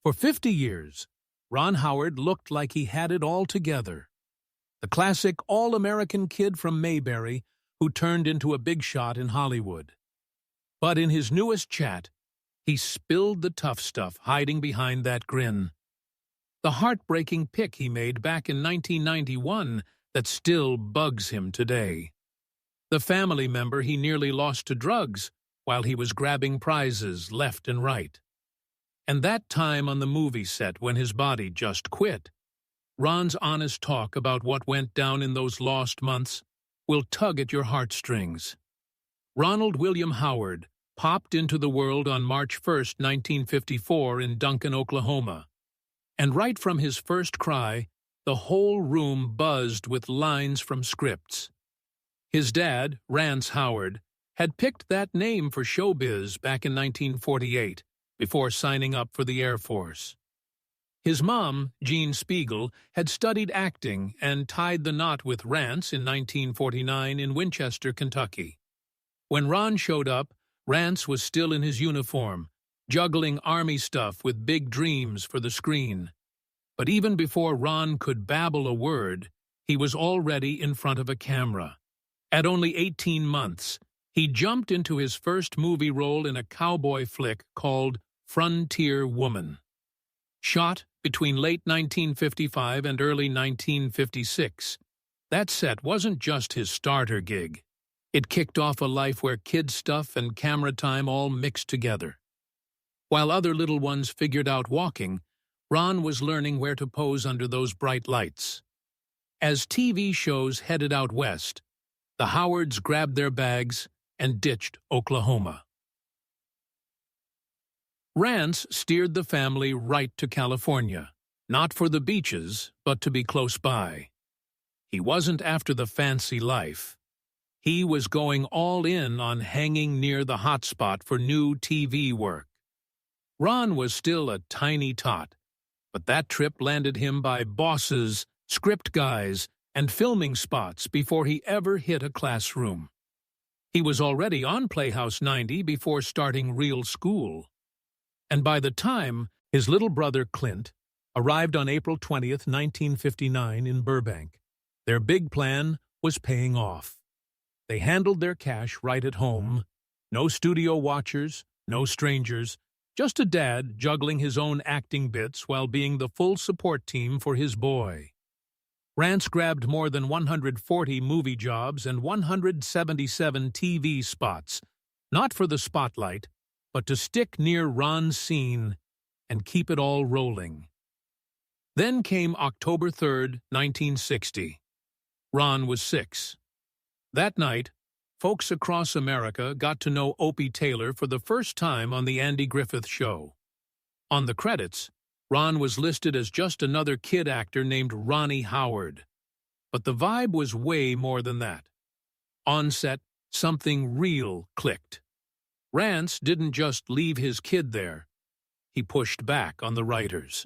For 50 years, Ron Howard looked like he had it all together. The classic all-American kid from Mayberry who turned into a big shot in Hollywood. But in his newest chat, he spilled the tough stuff hiding behind that grin. The heartbreaking pick he made back in 1991 that still bugs him today. The family member he nearly lost to drugs while he was grabbing prizes left and right. And that time on the movie set when his body just quit. Ron's honest talk about what went down in those lost months will tug at your heartstrings. Ronald William Howard popped into the world on March 1, 1954 in Duncan, Oklahoma. And right from his first cry, the whole room buzzed with lines from scripts. His dad, Rance Howard, had picked that name for showbiz back in 1948, before signing up for the Air Force. His mom, Jean Spiegel, had studied acting and tied the knot with Rance in 1949 in Winchester, Kentucky. When Ron showed up, Rance was still in his uniform, juggling Army stuff with big dreams for the screen. But even before Ron could babble a word, he was already in front of a camera. At only 18 months, he jumped into his first movie role in a cowboy flick called Frontier Woman. Shot between late 1955 and early 1956, that set wasn't just his starter gig. It kicked off a life where kid stuff and camera time all mixed together. While other little ones figured out walking, Ron was learning where to pose under those bright lights. As TV shows headed out west, the Howards grabbed their bags and ditched Oklahoma. Rance steered the family right to California, not for the beaches, but to be close by. He wasn't after the fancy life. He was going all in on hanging near the hotspot for new TV work. Ron was still a tiny tot, but that trip landed him by bosses, script guys, and filming spots before he ever hit a classroom. He was already on Playhouse 90 before starting real school. And by the time his little brother Clint arrived on April 20th, 1959 in Burbank, their big plan was paying off. They handled their cash right at home. No studio watchers, no strangers, just a dad juggling his own acting bits while being the full support team for his boy. Rance grabbed more than 140 movie jobs and 177 TV spots, not for the spotlight, but to stick near Ron's scene and keep it all rolling. Then came October 3rd, 1960. Ron was 6. That night, folks across America got to know Opie Taylor for the first time on The Andy Griffith Show. On the credits, Ron was listed as just another kid actor named Ronnie Howard. But the vibe was way more than that. On set, something real clicked. Rance didn't just leave his kid there. He pushed back on the writers.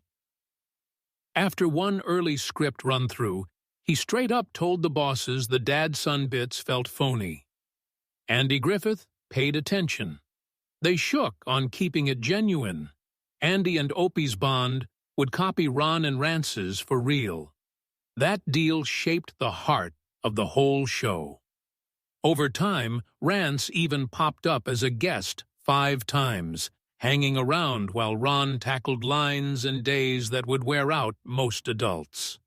After one early script run-through, he straight up told the bosses the dad-son bits felt phony. Andy Griffith paid attention. They shook on keeping it genuine. Andy and Opie's bond would copy Ron and Rance's for real. That deal shaped the heart of the whole show. Over time, Rance even popped up as a guest 5 times, hanging around while Ron tackled lines and days that would wear out most adults.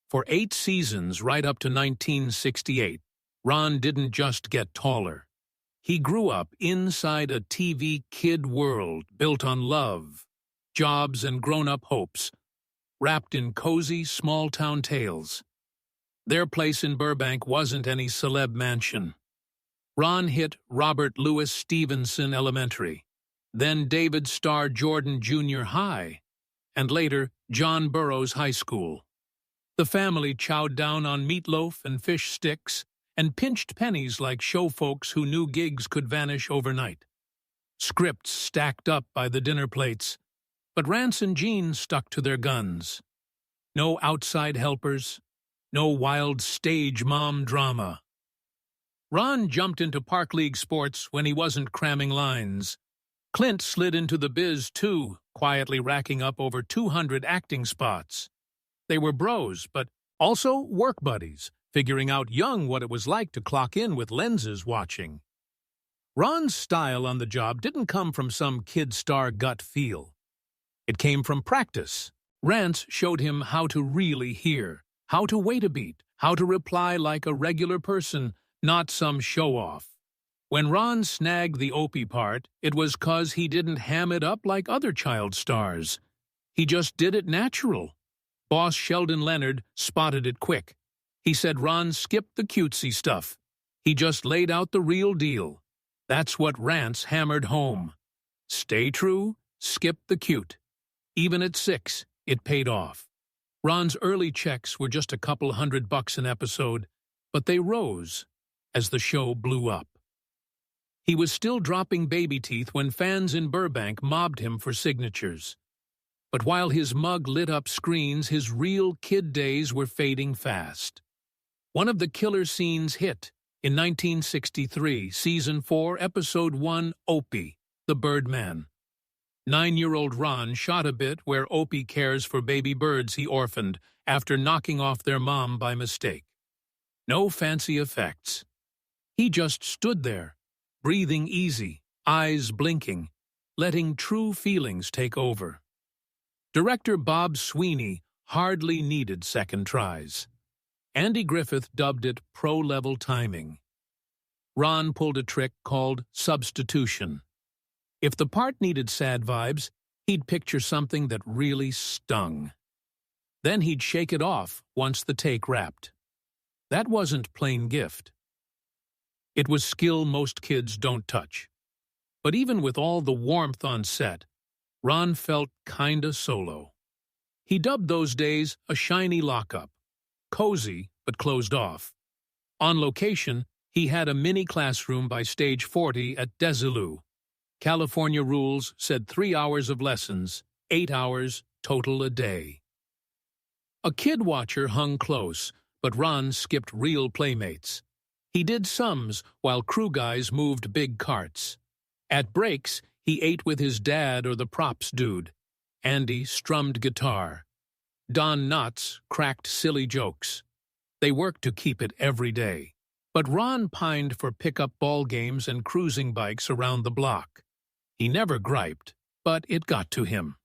For 8 seasons right up to 1968, Ron didn't just get taller. He grew up inside a TV kid world built on love, jobs, and grown-up hopes, wrapped in cozy, small-town tales. Their place in Burbank wasn't any celeb mansion. Ron hit Robert Louis Stevenson Elementary, then David Starr Jordan Junior High, and later John Burroughs High School. The family chowed down on meatloaf and fish sticks and pinched pennies like show folks who knew gigs could vanish overnight. Scripts stacked up by the dinner plates, but Rance and Jean stuck to their guns. No outside helpers, no wild stage mom drama. Ron jumped into Park League sports when he wasn't cramming lines. Clint slid into the biz, too, quietly racking up over 200 acting spots. They were bros, but also work buddies, figuring out young what it was like to clock in with lenses watching. Ron's style on the job didn't come from some kid star gut feel. It came from practice. Rance showed him how to really hear, how to wait a beat, how to reply like a regular person, not some show-off. When Ron snagged the Opie part, it was 'cause he didn't ham it up like other child stars. He just did it natural. Boss Sheldon Leonard spotted it quick. He said Ron skipped the cutesy stuff. He just laid out the real deal. That's what Rance hammered home. Stay true, skip the cute. Even at 6, it paid off. Ron's early checks were just a couple $100 an episode, but they rose as the show blew up. He was still dropping baby teeth when fans in Burbank mobbed him for signatures. But while his mug lit up screens, his real kid days were fading fast. One of the killer scenes hit in 1963, Season 4, Episode 1, Opie, the Birdman. 9-year-old Ron shot a bit where Opie cares for baby birds he orphaned after knocking off their mom by mistake. No fancy effects. He just stood there, breathing easy, eyes blinking, letting true feelings take over. Director Bob Sweeney hardly needed second tries. Andy Griffith dubbed it pro-level timing. Ron pulled a trick called substitution. If the part needed sad vibes, he'd picture something that really stung. Then he'd shake it off once the take wrapped. That wasn't plain gift. It was skill most kids don't touch. But even with all the warmth on set, Ron felt kinda solo. He dubbed those days a shiny lockup. Cozy, but closed off. On location, he had a mini classroom by Stage 40 at Desilu. California rules said 3 hours of lessons, 8 hours total a day. A kid watcher hung close, but Ron skipped real playmates. He did sums while crew guys moved big carts. At breaks, he ate with his dad or the props dude. Andy strummed guitar. Don Knotts cracked silly jokes. They worked to keep it every day. But Ron pined for pickup ball games and cruising bikes around the block. He never griped, but it got to him.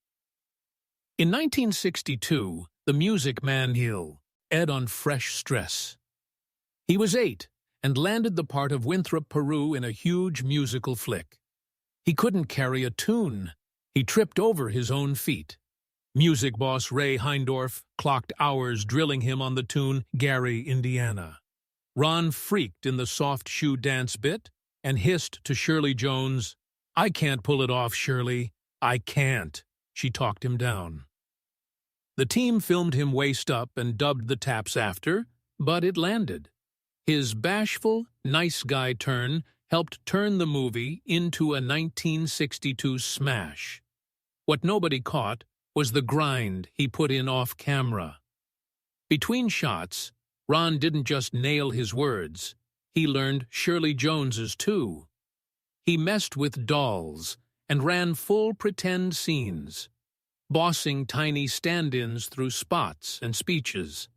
In 1962, the Music Man Hill ed on fresh stress. He was 8 and landed the part of Winthrop Peru in a huge musical flick. He couldn't carry a tune. He tripped over his own feet. Music boss Ray Heindorf clocked hours drilling him on the tune Gary, Indiana. Ron freaked in the soft shoe dance bit and hissed to Shirley Jones, "I can't pull it off, Shirley. I can't." She talked him down. The team filmed him waist up and dubbed the taps after, but it landed. His bashful, nice guy turn helped turn the movie into a 1962 smash. What nobody caught was the grind he put in off-camera. Between shots, Ron didn't just nail his words. He learned Shirley Jones's too. He messed with dolls and ran full pretend scenes, bossing tiny stand-ins through spots and speeches.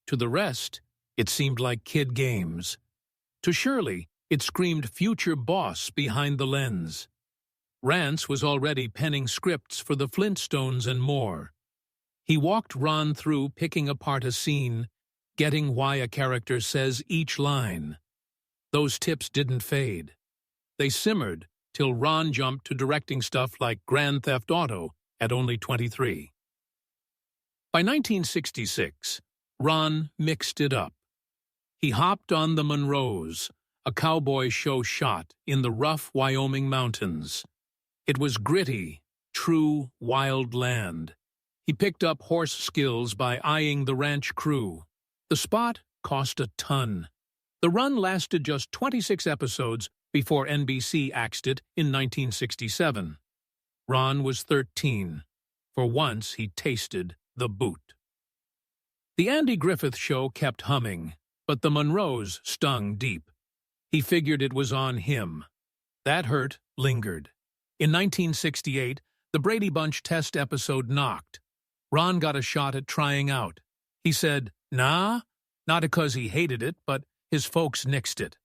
To the rest, it seemed like kid games. To Shirley, it screamed future boss behind the lens. Rance was already penning scripts for the Flintstones and more. He walked Ron through picking apart a scene, getting why a character says each line. Those tips didn't fade. They simmered till Ron jumped to directing stuff like Grand Theft Auto at only 23. By 1966, Ron mixed it up. He hopped on the Monroes, a cowboy show shot in the rough Wyoming mountains. It was gritty, true wild land. He picked up horse skills by eyeing the ranch crew. The spot cost a ton. The run lasted just 26 episodes before NBC axed it in 1967. Ron was 13. For once, he tasted the boot. The Andy Griffith Show kept humming, but the Monroes stung deep. He figured it was on him. That hurt lingered. In 1968, the Brady Bunch test episode knocked. Ron got a shot at trying out. He said, "Nah," not because he hated it, but his folks nixed it.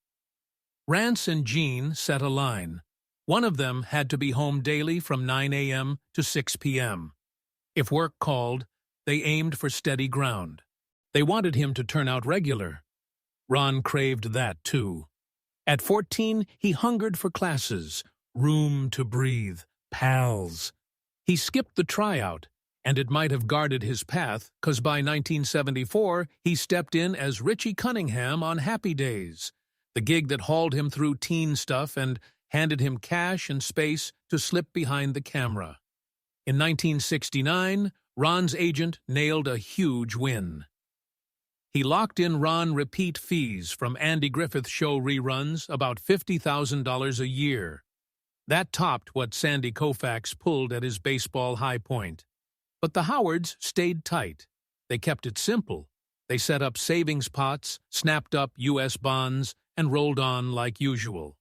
Rance and Gene set a line. One of them had to be home daily from 9 a.m. to 6 p.m. If work called, they aimed for steady ground. They wanted him to turn out regular. Ron craved that, too. At 14, he hungered for classes, room to breathe, pals. He skipped the tryout, and it might have guarded his path, 'cause by 1974, he stepped in as Richie Cunningham on Happy Days, the gig that hauled him through teen stuff and handed him cash and space to slip behind the camera. In 1969, Ron's agent nailed a huge win. He locked in Ron repeat fees from Andy Griffith Show reruns, about $50,000 a year. That topped what Sandy Koufax pulled at his baseball high point. But the Howards stayed tight. They kept it simple. They set up savings pots, snapped up U.S. bonds, and rolled on like usual.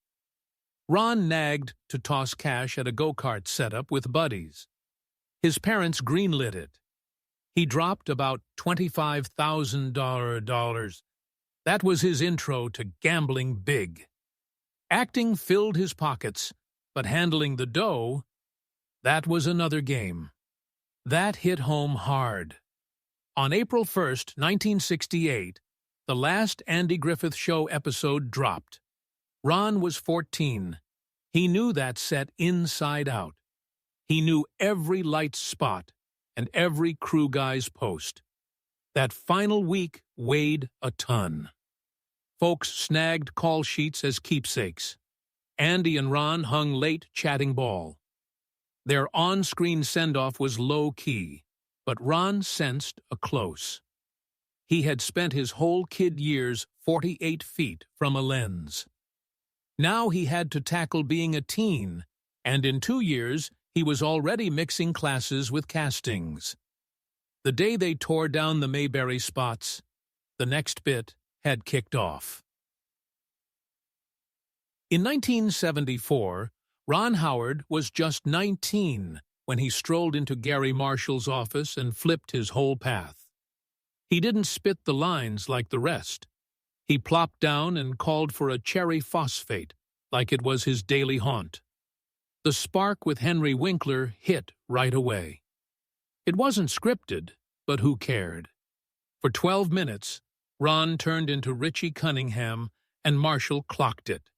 Ron nagged to toss cash at a go-kart setup with buddies. His parents greenlit it. He dropped about $25,000. That was his intro to gambling big. Acting filled his pockets, but handling the dough, that was another game. That hit home hard. On April 1st, 1968, the last Andy Griffith Show episode dropped. Ron was 14. He knew that set inside out. He knew every light spot and every crew guy's post. That final week weighed a ton. Folks snagged call sheets as keepsakes. Andy and Ron hung late chatting ball. Their on-screen send-off was low-key, but Ron sensed a close. He had spent his whole kid years 48 feet from a lens. Now he had to tackle being a teen, and in 2 years he was already mixing classes with castings. The day they tore down the Mayberry spots, the next bit had kicked off. In 1974, Ron Howard was just 19 when he strolled into Gary Marshall's office and flipped his whole path. He didn't spit the lines like the rest. He plopped down and called for a cherry phosphate, like it was his daily haunt. The spark with Henry Winkler hit right away. It wasn't scripted, but who cared? For 12 minutes, Ron turned into Richie Cunningham, and Marshall clocked it.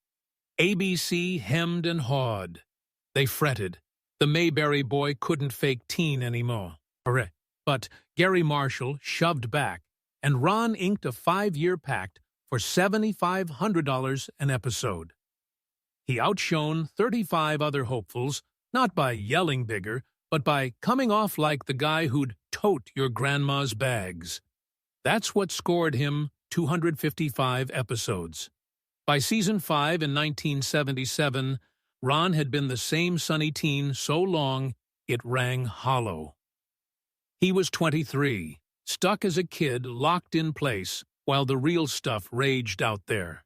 ABC hemmed and hawed. They fretted. The Mayberry boy couldn't fake teen anymore. But Gary Marshall shoved back, and Ron inked a 5-year pact for $7,500 an episode. He outshone 35 other hopefuls, not by yelling bigger, but by coming off like the guy who'd tote your grandma's bags. That's what scored him 255 episodes. By season 5 in 1977, Ron had been the same sunny teen so long it rang hollow. He was 23, stuck as a kid locked in place while the real stuff raged out there.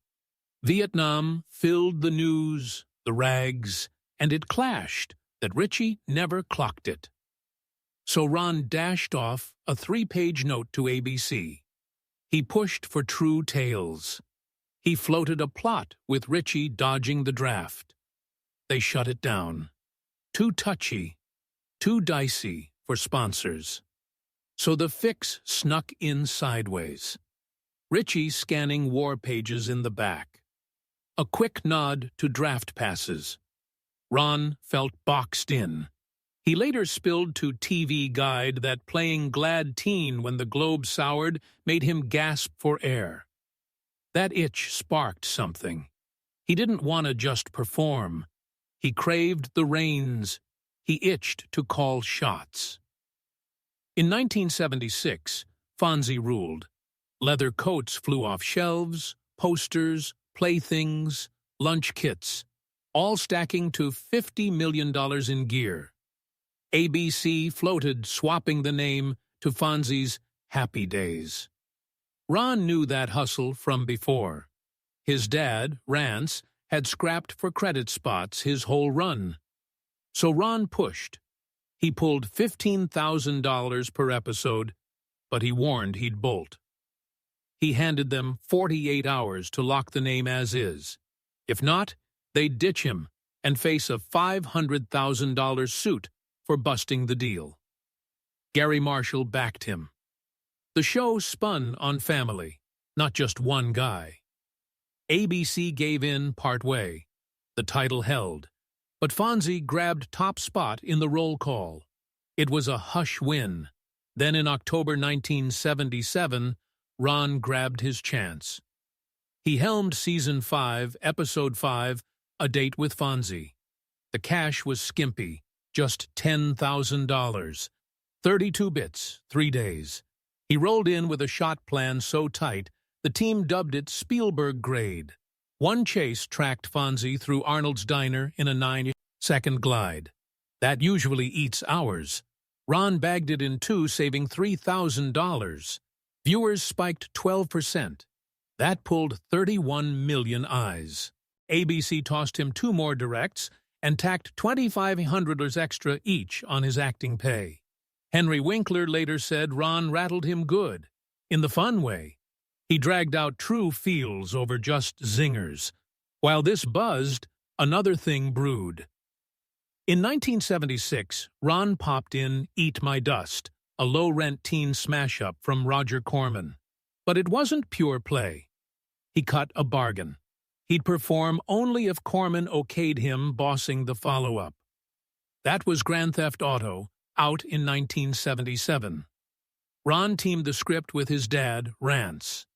Vietnam filled the news, the rags, and it clashed that Richie never clocked it. So Ron dashed off a 3-page note to ABC. He pushed for true tales. He floated a plot with Richie dodging the draft. They shut it down. Too touchy, too dicey for sponsors. So the fix snuck in sideways. Richie scanning war pages in the back. A quick nod to draft passes. Ron felt boxed in. He later spilled to TV Guide that playing glad teen when the globe soured made him gasp for air. That itch sparked something. He didn't want to just perform. He craved the reins. He itched to call shots. In 1976, Fonzie ruled. Leather coats flew off shelves, posters, playthings, lunch kits, all stacking to $50 million in gear. ABC floated, swapping the name to Fonzie's Happy Days. Ron knew that hustle from before. His dad, Rance, had scrapped for credit spots his whole run. So Ron pushed. He pulled $15,000 per episode, but he warned he'd bolt. He handed them 48 hours to lock the name as is. If not, they'd ditch him and face a $500,000 suit for busting the deal. Gary Marshall backed him. The show spun on family, not just one guy. ABC gave in partway. The title held, but Fonzie grabbed top spot in the roll call. It was a hush win. Then in October 1977, Ron grabbed his chance. He helmed Season 5, Episode 5, A Date with Fonzie. The cash was skimpy, just $10,000. 32 bits, 3 days. He rolled in with a shot plan so tight, the team dubbed it Spielberg grade. One chase tracked Fonzie through Arnold's Diner in a 9-second glide. That usually eats hours. Ron bagged it in 2, saving $3,000. Viewers spiked 12%. That pulled 31 million eyes. ABC tossed him 2 more directs and tacked $2,500 extra each on his acting pay. Henry Winkler later said Ron rattled him good, in the fun way. He dragged out true feels over just zingers. While this buzzed, another thing brewed. In 1976, Ron popped in Eat My Dust, a low-rent teen smash-up from Roger Corman. But it wasn't pure play. He cut a bargain. He'd perform only if Corman okayed him bossing the follow-up. That was Grand Theft Auto, out in 1977. Ron teamed the script with his dad, Rance.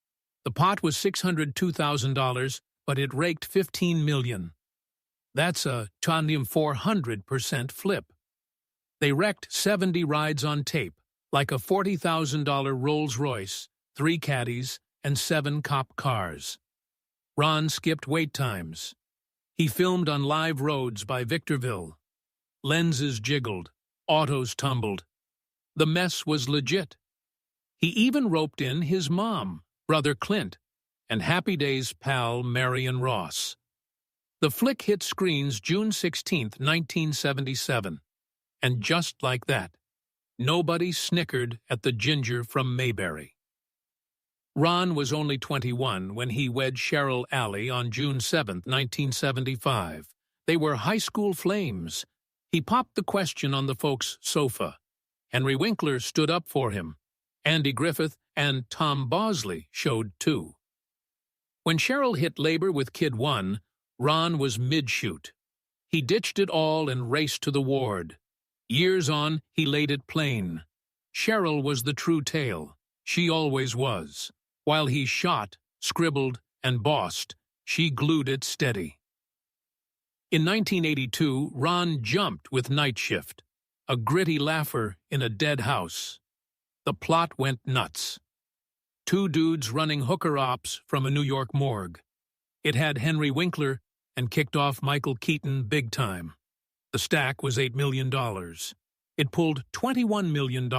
The pot was $602,000, but it raked $15 million. That's a 400% flip. They wrecked 70 rides on tape, like a $40,000 Rolls-Royce, 3 caddies, and 7 cop cars. Ron skipped wait times. He filmed on live roads by Victorville. Lenses jiggled, autos tumbled. The mess was legit. He even roped in his mom, brother Clint, and Happy Days pal Marion Ross. The flick hit screens June 16, 1977. And just like that, nobody snickered at the ginger from Mayberry. Ron was only 21 when he wed Cheryl Alley on June 7, 1975. They were high school flames. He popped the question on the folks' sofa. Henry Winkler stood up for him. Andy Griffith and Tom Bosley showed too. When Cheryl hit labor with Kid 1, Ron was mid-shoot. He ditched it all and raced to the ward. Years on, he laid it plain. Cheryl was the true tale. She always was. While he shot, scribbled, and bossed, she glued it steady. In 1982, Ron jumped with Night Shift, a gritty laugher in a dead house. The plot went nuts. 2 dudes running hooker ops from a New York morgue. It had Henry Winkler and kicked off Michael Keaton big time. The stack was $8 million. It pulled $21 million.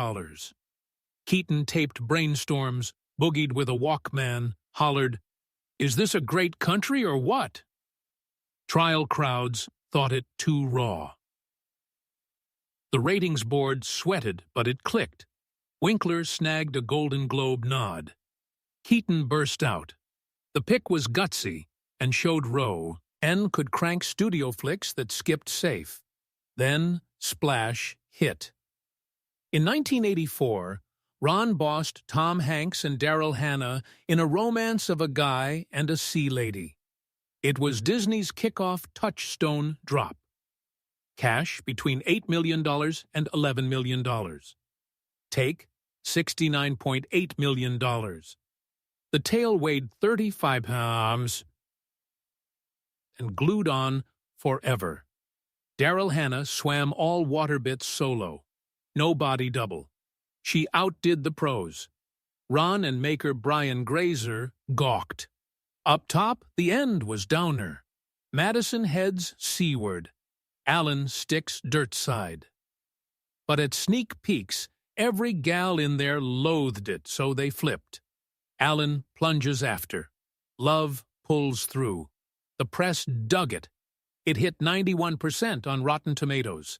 Keaton taped brainstorms, boogied with a Walkman, hollered, "Is this a great country or what?" Trial crowds thought it too raw. The ratings board sweated, but it clicked. Winkler snagged a Golden Globe nod. Keaton burst out. The pick was gutsy and showed Roe and could crank studio flicks that skipped safe. Then, splash, hit. In 1984, Ron bossed Tom Hanks and Daryl Hannah in A Romance of a Guy and a Sea Lady. It was Disney's kickoff touchstone drop. Cash between $8 million and $11 million. Take, $69.8 million. The tail weighed 35 pounds and glued on forever. Daryl Hannah swam all water bits solo. No body double. She outdid the pros. Ron and maker Brian Grazer gawked. Up top, the end was downer. Madison heads seaward. Allen sticks dirt side. But at sneak peeks, every gal in there loathed it, so they flipped. Allen plunges after. Love pulls through. The press dug it. It hit 91% on Rotten Tomatoes.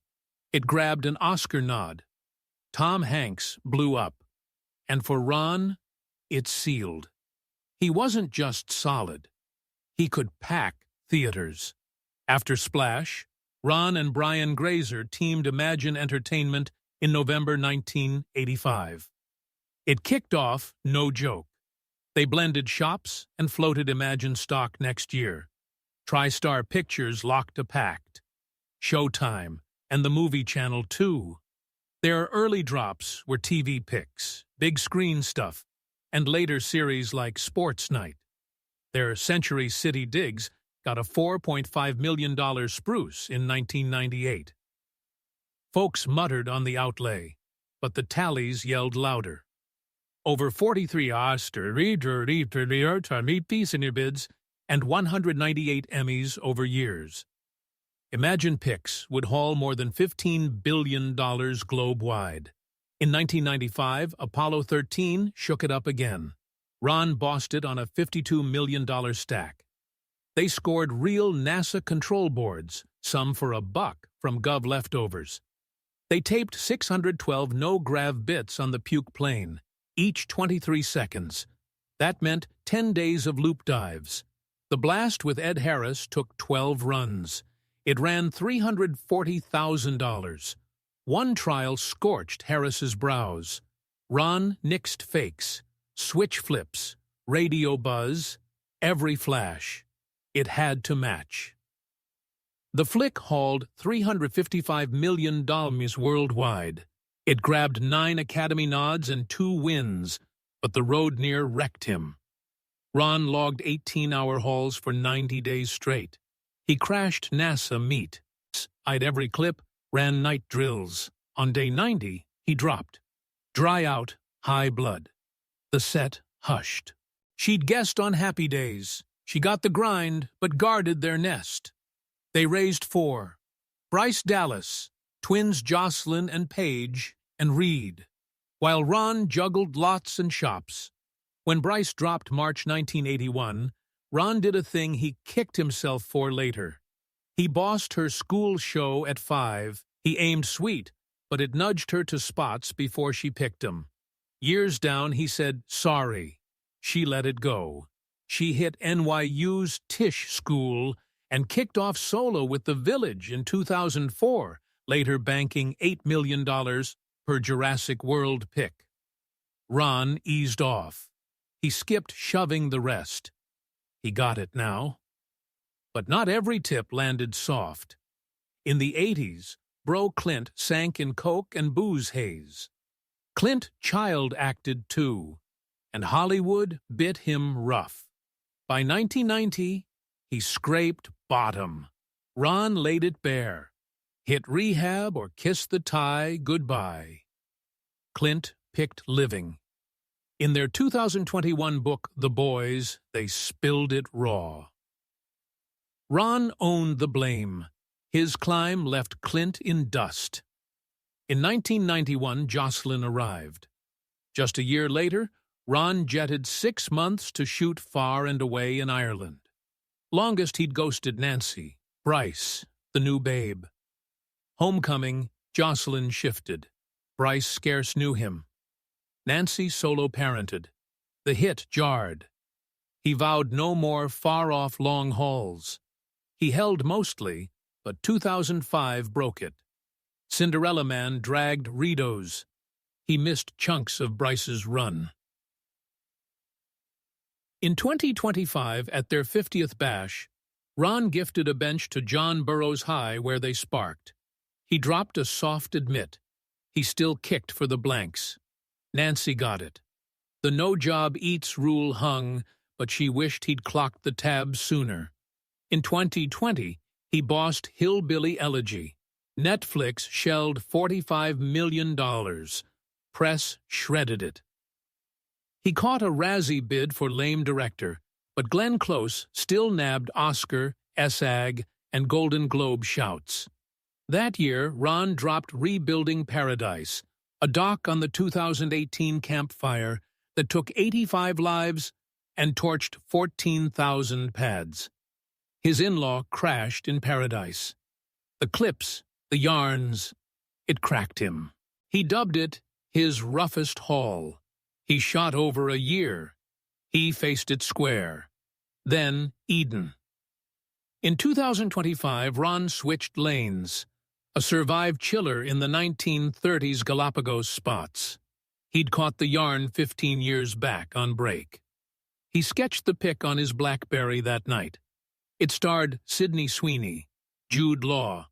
It grabbed an Oscar nod. Tom Hanks blew up. And for Ron, it's sealed. He wasn't just solid. He could pack theaters. After Splash, Ron and Brian Grazer teamed Imagine Entertainment in November 1985. It kicked off no joke. They blended shops and floated Imagine stock next year. TriStar Pictures locked a pact. Showtime and the Movie Channel too. Their early drops were TV picks, big screen stuff, and later series like Sports Night. Their Century City digs got a $4.5 million spruce in 1998. Folks muttered on the outlay, but the tallies yelled louder. Over 43 Oscar bids and 198 Emmys over years. Imagine Picks would haul more than $15 billion globe-wide. In 1995, Apollo 13 shook it up again. Ron bossed it on a $52 million stack. They scored real NASA control boards, some for $1 from Gov leftovers. They taped 612 no-grav bits on the puke plane, each 23 seconds. That meant 10 days of loop dives. The blast with Ed Harris took 12 runs. It ran $340,000. One trial scorched Harris's brows. Ron nixed fakes, switch flips, radio buzz, every flash. It had to match. The flick hauled $355 million worldwide. It grabbed 9 Academy nods and 2 wins, but the road near wrecked him. Ron logged 18-hour hauls for 90 days straight. He crashed NASA meet, eyed every clip, ran night drills. On day 90, he dropped. Dry out, high blood. The set hushed. She'd guessed on Happy Days. She got the grind, but guarded their nest. They raised 4. Bryce Dallas, twins Jocelyn and Paige, and Reed, while Ron juggled lots and shops. When Bryce dropped March 1981, Ron did a thing he kicked himself for later. He bossed her school show at 5. He aimed sweet, but it nudged her to spots before she picked him. Years down, he said, sorry. She let it go. She hit NYU's Tisch School and kicked off solo with The Village in 2004, later banking $8 million per Jurassic World pick. Ron eased off. He skipped shoving the rest. He got it now. But not every tip landed soft. In the 80s, Bro Clint sank in coke and booze haze. Clint child acted too, and Hollywood bit him rough. By 1990, he scraped bottom. Ron laid it bare. Hit rehab or kiss the tie goodbye. Clint picked living. In their 2021 book, The Boys, they spilled it raw. Ron owned the blame. His climb left Clint in dust. In 1991, Jocelyn arrived. Just a year later, Ron jetted 6 months to shoot Far and Away in Ireland. Longest he'd ghosted Nancy, Bryce, the new babe. Homecoming, Jocelyn shifted. Bryce scarce knew him. Nancy solo-parented. The hit jarred. He vowed no more far-off long hauls. He held mostly, but 2005 broke it. Cinderella Man dragged Rideau's. He missed chunks of Bryce's run. In 2025, at their 50th bash, Ron gifted a bench to John Burroughs High where they sparked. He dropped a soft admit. He still kicked for the blanks. Nancy got it. The no-job-eats rule hung, but she wished he'd clocked the tab sooner. In 2020, he bossed Hillbilly Elegy. Netflix shelled $45 million. Press shredded it. He caught a Razzie bid for Lame Director, but Glenn Close still nabbed Oscar, SAG, and Golden Globe shouts. That year, Ron dropped Rebuilding Paradise, a doc on the 2018 Camp Fire that took 85 lives and torched 14,000 pads. His in-law crashed in paradise. The clips, the yarns, it cracked him. He dubbed it his roughest haul. He shot over a year. He faced it square. Then Eden. In 2025, Ron switched lanes. A survived chiller in the 1930s Galapagos spots. He'd caught the yarn 15 years back on break. He sketched the pic on his BlackBerry that night. It starred Sydney Sweeney, Jude Law,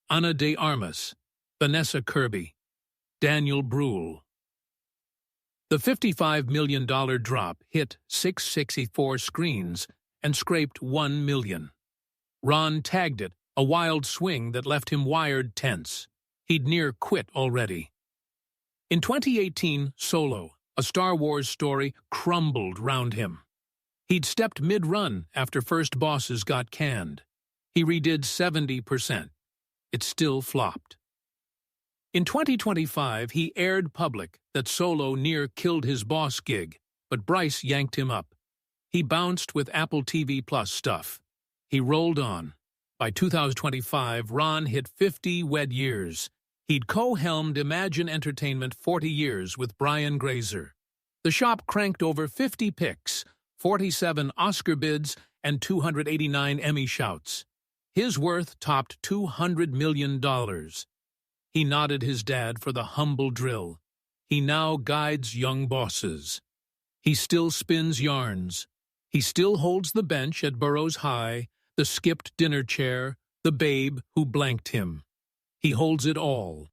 Ana de Armas, Vanessa Kirby, Daniel Bruhl. The $55 million drop hit 664 screens and scraped 1 million. Ron tagged it a wild swing that left him wired tense. He'd near quit already. In 2018, Solo, a Star Wars story, crumbled round him. He'd stepped mid-run after First Bosses got canned. He redid 70%. It still flopped. In 2025, he aired public that Solo near killed his boss gig, but Bryce yanked him up. He bounced with Apple TV Plus stuff. He rolled on. By 2025, Ron hit 50 wed years. He'd co-helmed Imagine Entertainment 40 years with Brian Grazer. The shop cranked over 50 picks, 47 Oscar bids, and 289 Emmy shouts. His worth topped $200 million. He nodded his dad for the humble drill. He now guides young bosses. He still spins yarns. He still holds the bench at Burroughs High, the skipped dinner chair, the babe who blanked him. He holds it all.